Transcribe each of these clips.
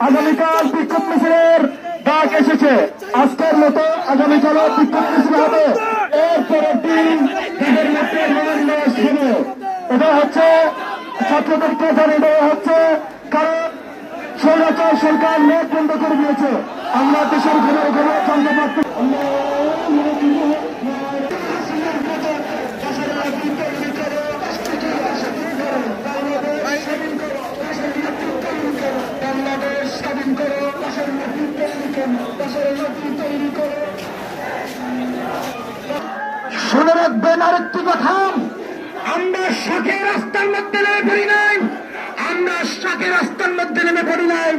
আগামীকাল বিক্ষোভ মিছিলের ডাক এসেছে। আজকের মতো আগামীকালও বিক্ষোভ মিছিল হবে। এর পরের দিন ঈদের মধ্যে মহান্যাস হবে। এটা হচ্ছে ছাত্রদেরকে জানিয়ে দেওয়া হচ্ছে, কারণ স্বৈরাচার সরকার নেট বন্ধ করে দিয়েছে। আমরা দেশের ঘরে ঘরে জানতে পারছি শুনে রাখবেন আরেকটি কথা, আমরা শাকের রাস্তার মধ্যে নেমে পড়ি নাই, আমরা শাকের রাস্তার মধ্যে নেমে পড়ি নাই।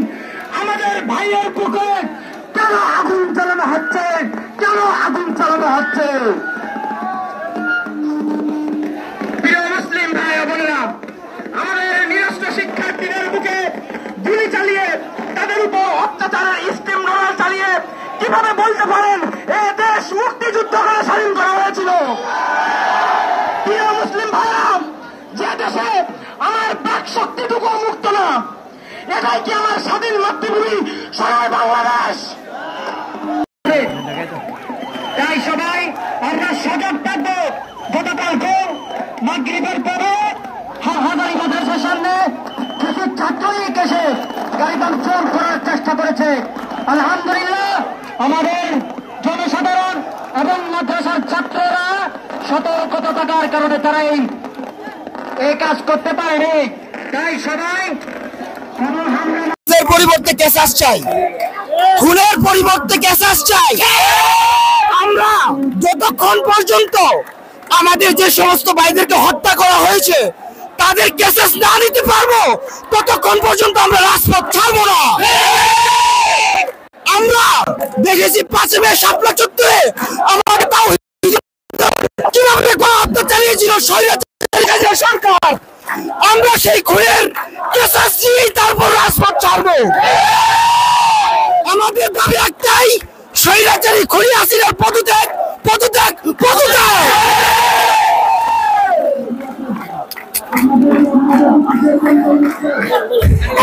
আমাদের ভাইয়ের বুকে কেন আগুন চালানো হচ্ছে, কেন আগুন চালানো হচ্ছে? প্রিয় মুসলিম ভাই বোনেরা, আমাদের নিরস্ত্র শিক্ষার্থীদের বুকে গুলি চালিয়ে তাদের উপর অত্যাচারের স্টিম রোলার চালিয়ে কিভাবে বলতে পারেন এ দেশ মুক্তিযুদ্ধ করে স্বাধীন করা হয়েছিল? প্রিয় মুসলিম ভাইরা, যে দেশে আমার বাক শক্তিটুকু মুক্ত না, এটাই কি আমার স্বাধীন মাতৃভূমি সারা বাংলাদেশ? তাই সবাই আমরা সজাগ থাকবো। গতকালকে মাগরিবের পরে হাজারি মাদ্রাসার সামনে কিছু ছাত্রলীগ এসে গাড়ি ভাঙচুর করার চেষ্টা করেছে। আলহামদুলিল্লাহ, আমাদের জনসাধারণ এবং মাদ্রাসার ছাত্ররা সতর্কতা থাকার কারণে তারা এই কাজ করতে পারেনি। তাই সবাই পরিবর্তে কেসাস চাই, খুনের পরিবর্তে কেসাস চাই। আমরা যতক্ষণ পর্যন্ত আমাদের যে সমস্ত ভাইদেরকে হত্যা করা হয়েছে তাদের কেসাস না নিতে পারবো, ততক্ষণ পর্যন্ত আমরা রাজপথ ছাড়বো না। আমরা দেখেছি 5 মে শাপলা চত্বরে আমার তাও কিভাবে হত্যা চালিয়েছিল স্বৈরাচারী সরকার। আমরা সেই খুনের কেসাস নিয়েই তারপর রাজপথ ছাড়বো। আমাদের দাবি একটাই, স্বৈরাচারী খুনি হাসিনার পদত্যাগ, পদত্যাগ, পদত্যাগ।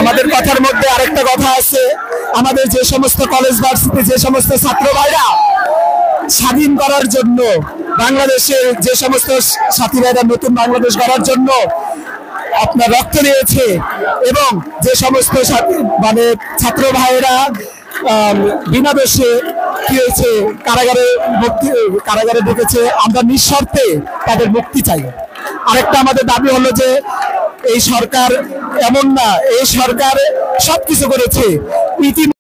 আমাদের কথার মধ্যে আরেকটা কথা আছে, আমাদের যে সমস্ত কলেজ ভার্সিটি যে সমস্ত ছাত্র ভাইরা স্বাধীন করার জন্য, বাংলাদেশের যে সমস্ত সাথী ভাইরা নতুন বাংলাদেশ গড়ার জন্য আপনার রক্ত দিয়েছে, এবং যে সমস্ত মানে ছাত্র ভাইরা বিনা দোষে কি হয়েছে কারাগারে ঢুকেছে, আমরা নিঃশর্তে তাদের মুক্তি চাই। আরেকটা আমাদের দাবি হলো যে এই সরকার এমন না, এই সরকার সবকিছু করেছে।